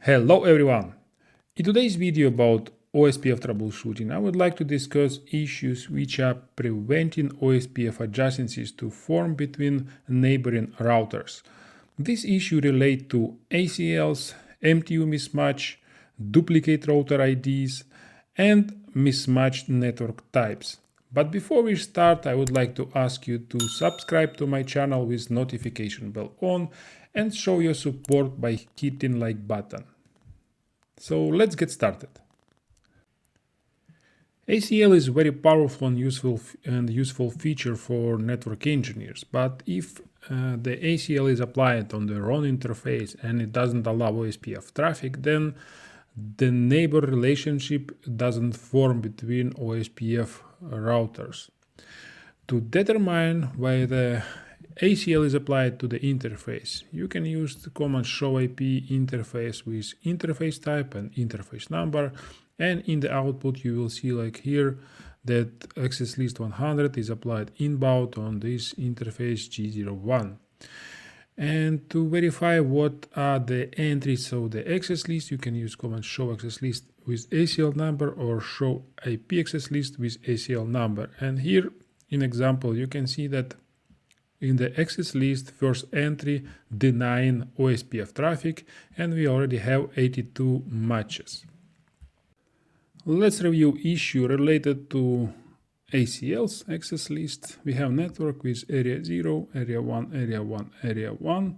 Hello everyone! In today's video about OSPF troubleshooting, I would like to discuss issues which are preventing OSPF adjacencies to form between neighboring routers. This issue relates to ACLs, MTU mismatch, duplicate router IDs, and mismatched network types. But before we start, I would like to ask you to subscribe to my channel with notification bell on and show your support by hitting like button. So let's get started. ACL is a very powerful and useful feature for network engineers, but if the ACL is applied on the wrong interface and it doesn't allow OSPF traffic, then the neighbor relationship doesn't form between OSPF routers. To determine why the ACL is applied to the interface, you can use the command show IP interface with interface type and interface number, and in the output you will see like here that access list 100 is applied inbound on this interface G01. And to verify what are the entries of the access list, you can use command show access list with ACL number or show IP access list with ACL number. And here in example you can see that in the access list first entry denying OSPF traffic, and we already have 82 matches. Let's review issue related to ACLs access list. We have network with area 0, area 1, area 1, area 1.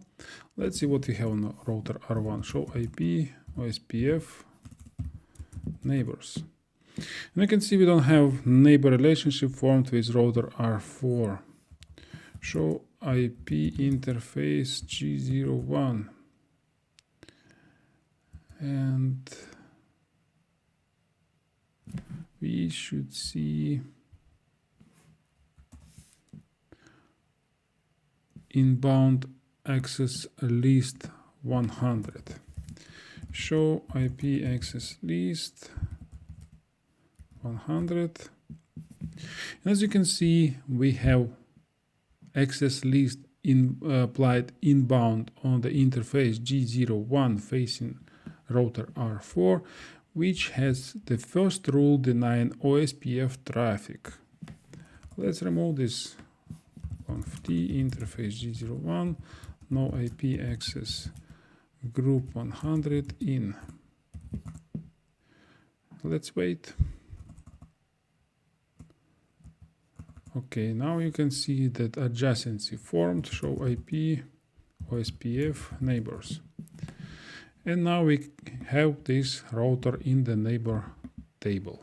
Let's see what we have on router R1. Show IP, OSPF, neighbors. And you can see we don't have neighbor relationship formed with router R4. Show IP interface G01. And we should see inbound access list 100. Show IP access list 100. And as you can see, we have access list applied inbound on the interface G01 facing router R4, which has the first rule denying OSPF traffic. Let's remove this conf T interface G01, no IP access group 100 in. Let's wait. Okay, now you can see that adjacency formed, show IP, OSPF, neighbors. And now we have this router in the neighbor table.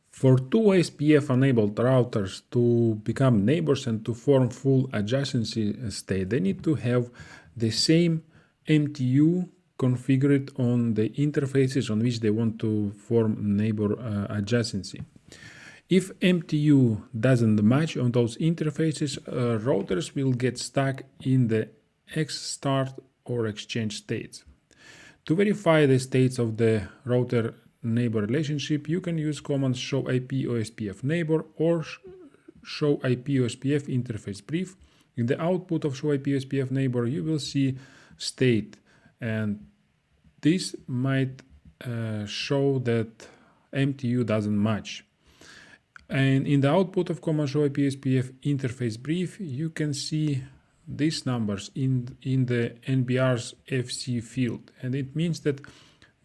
For two OSPF-enabled routers to become neighbors and to form full adjacency state, they need to have the same MTU configured on the interfaces on which they want to form neighbor adjacency. If MTU doesn't match on those interfaces, routers will get stuck in the X start or exchange states. To verify the states of the router neighbor relationship, you can use command show IP OSPF neighbor or show IP OSPF interface brief. In the output of show IP OSPF neighbor, you will see state, and this might show that MTU doesn't match. And in the output of command show IP OSPF interface brief, you can see these numbers in the NBR's FC field, and it means that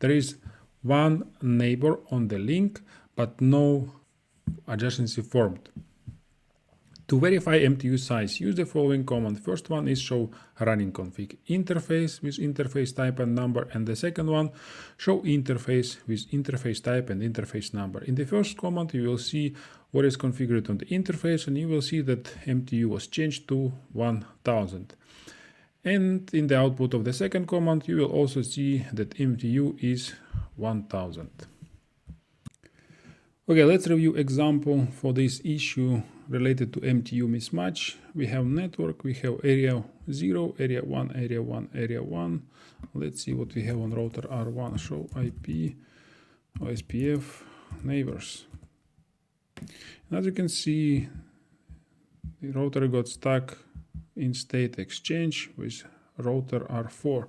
there is one neighbor on the link but no adjacency formed. To verify MTU size, use the following command. First one is show running config interface with interface type and number, and the second one show interface with interface type and interface number. In the first command you will see what is configured on the interface, and you will see that MTU was changed to 1000. And in the output of the second command you will also see that MTU is 1000. Okay, let's review example for this issue related to MTU mismatch. We have network, we have area 0, area 1, area 1, area 1. Let's see what we have on router R1. Show IP, OSPF, neighbors. And as you can see, the router got stuck in state exchange with router R4.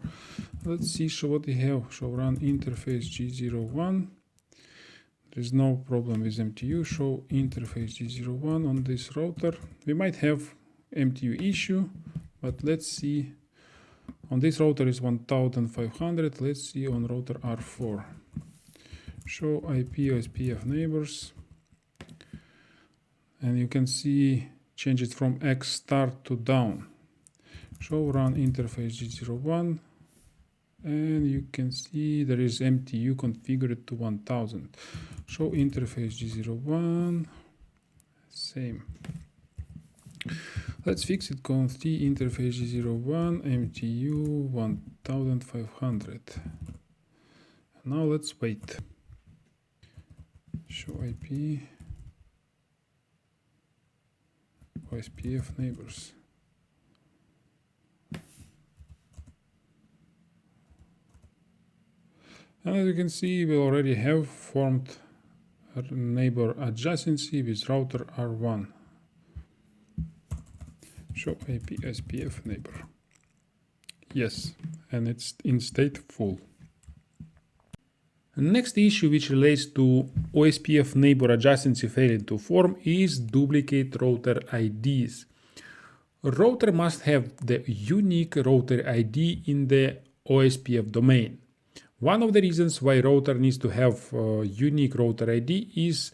Let's see what we have. Show run interface G01. There's no problem with MTU. Show interface G01 on this router. We might have MTU issue, but let's see. On this router is 1500. Let's see on router R4. Show IP OSPF neighbors. And you can see change it from X start to down. Show run interface G01. And you can see there is MTU configured to 1000. Show interface G01. Same. Let's fix it. Conf T interface G01 MTU 1500. Now let's wait. Show IP OSPF neighbors. And as you can see, we already have formed a neighbor adjacency with router R1. Show IP OSPF neighbor. Yes, and it's in state full. Next issue which relates to OSPF neighbor adjacency failing to form is duplicate router IDs. Router must have the unique router ID in the OSPF domain. One of the reasons why router needs to have unique router ID is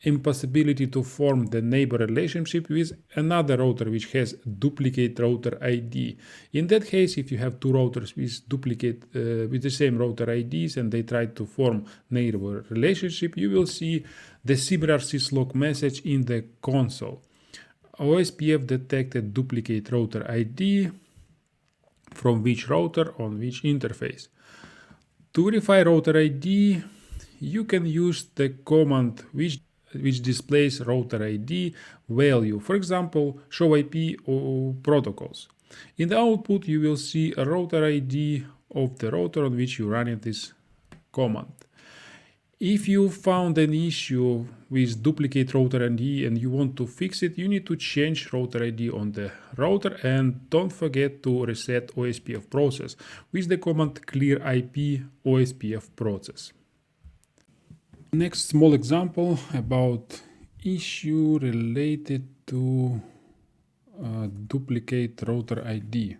impossibility to form the neighbor relationship with another router which has duplicate router ID. In that case, if you have two routers with duplicate with the same router IDs and they try to form neighbor relationship, you will see the similar syslog message in the console. OSPF detected duplicate router ID from which router on which interface. To verify router ID, you can use the command which displays router ID value. For example, show IP or protocols. In the output, you will see a router ID of the router on which you run this command. If you found an issue with duplicate router ID and you want to fix it, you need to change router ID on the router, and don't forget to reset OSPF process with the command clear IP OSPF process. Next small example about issue related to duplicate router ID.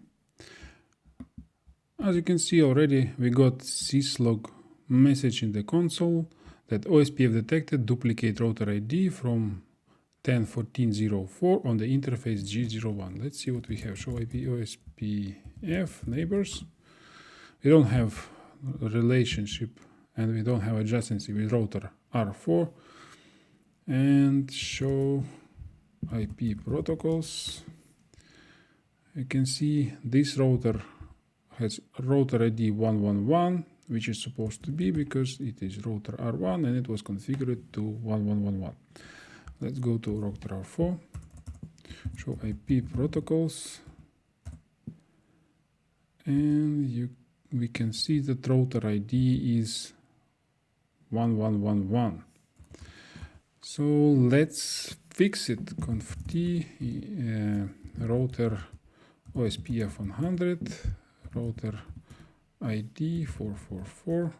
As you can see already, we got syslog message in the console that OSPF detected duplicate router ID from 10.14.04 on the interface G01. Let's see what we have. Show IP OSPF neighbors. We don't have a relationship and we don't have adjacency with router R4. And show IP protocols. You can see this router has router ID 111, which is supposed to be because it is router R1 and it was configured to 1111. Let's go to router R4, show IP protocols, and we can see that router ID is 1111. So let's fix it. Conf T router OSPF 100, router ID 444.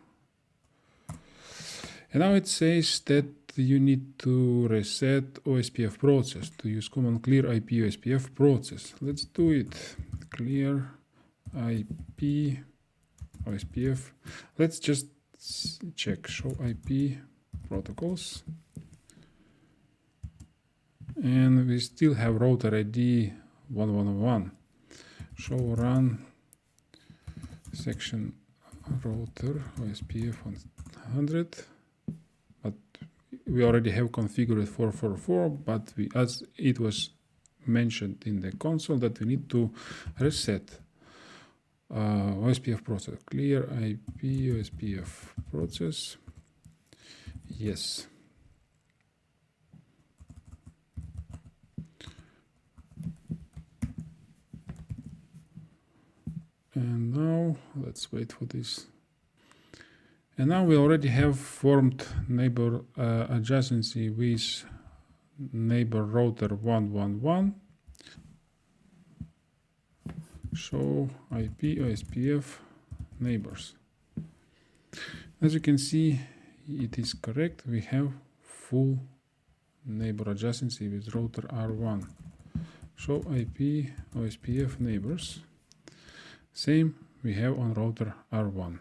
And now it says that you need to reset OSPF process to use command clear IP OSPF process. Let's do it. Clear IP OSPF. Let's just check show IP protocols. And we still have router ID 1111. Show run section router OSPF 100, but we already have configured 444, but as it was mentioned in the console that we need to reset OSPF process. Clear IP OSPF process. Yes. And now let's wait for this. And now we already have formed neighbor adjacency with neighbor router 111. show IP OSPF neighbors. As you can see, it is correct. We have full neighbor adjacency with router R1. Show IP OSPF neighbors. Same we have on router R1.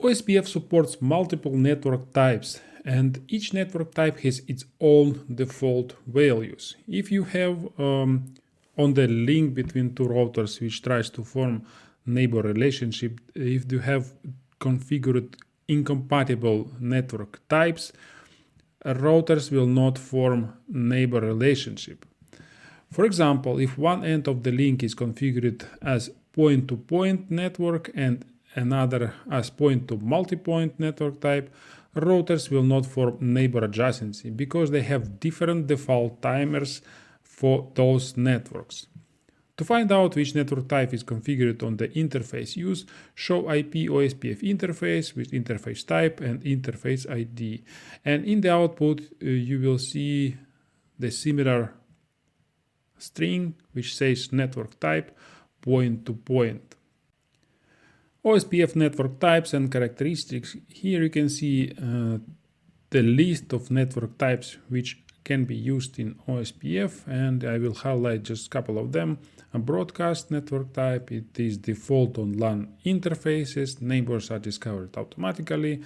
OSPF supports multiple network types, and each network type has its own default values. If you have on the link between two routers which tries to form neighbor relationship, if you have configured incompatible network types, routers will not form neighbor relationship. For example, if one end of the link is configured as point-to-point network and another as point-to-multipoint network type, routers will not form neighbor adjacency because they have different default timers for those networks. To find out which network type is configured on the interface use, show IP OSPF interface with interface type and interface ID. And in the output, you will see the similar string which says network type point-to-point. OSPF network types and characteristics. Here you can see the list of network types which can be used in OSPF, and I will highlight just a couple of them. A broadcast network type, it is default on LAN interfaces, neighbors are discovered automatically,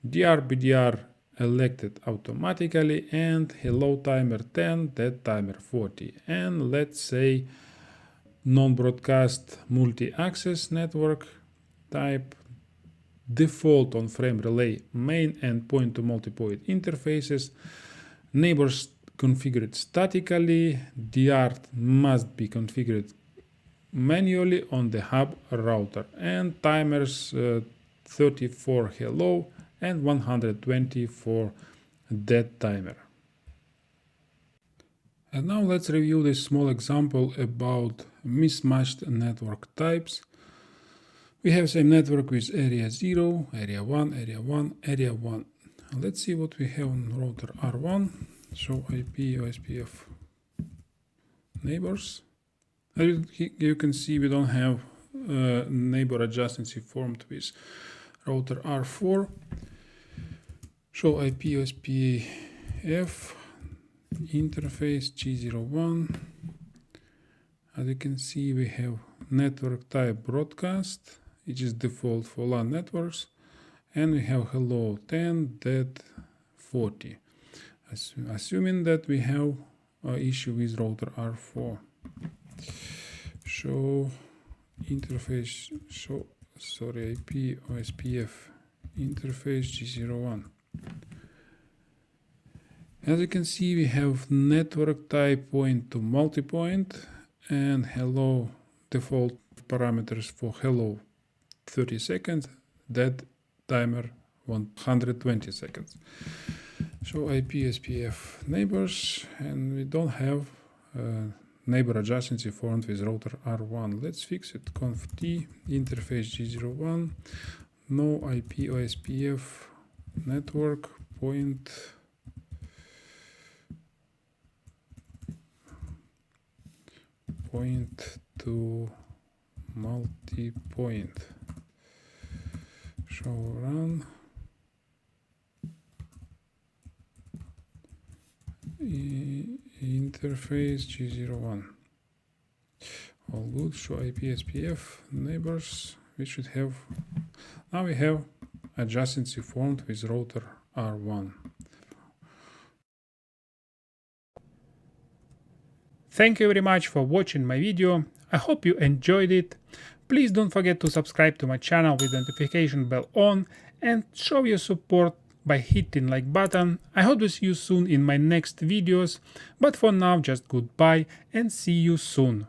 DR BDR elected automatically, and hello timer 10, dead timer 40. And let's say non-broadcast multi-access network type, default on frame relay main and point-to-multipoint interfaces, neighbors configured statically, DR must be configured manually on the hub router, and timers 34 hello and 120 for dead timer. And now let's review this small example about mismatched network types. We have same network with area 0, area 1, area 1, area 1. Let's see what we have on router R1. Show IP OSPF neighbors. As you can see, we don't have neighbor adjacency formed with router R4. Show IP OSPF interface G01. As you can see, we have network type broadcast, which is default for LAN networks, and we have hello 10, dead 40. Assuming that we have an issue with router R4. Show interface, IP OSPF interface G01. As you can see, we have network type point to multipoint and hello default parameters for hello 30 seconds, dead timer 120 seconds. Show IP OSPF neighbors, and we don't have neighbor adjacency formed with router R1. Let's fix it. Conf T interface G01, no IP OSPF network point to multi-point. Show run. Interface G01. All good. Show IP OSPF neighbors. We should have. Now we have adjacency formed with router R1. Thank you very much for watching my video. I hope you enjoyed it. Please don't forget to subscribe to my channel with the notification bell on and show your support by hitting like button. I hope to see you soon in my next videos, but for now just goodbye and see you soon.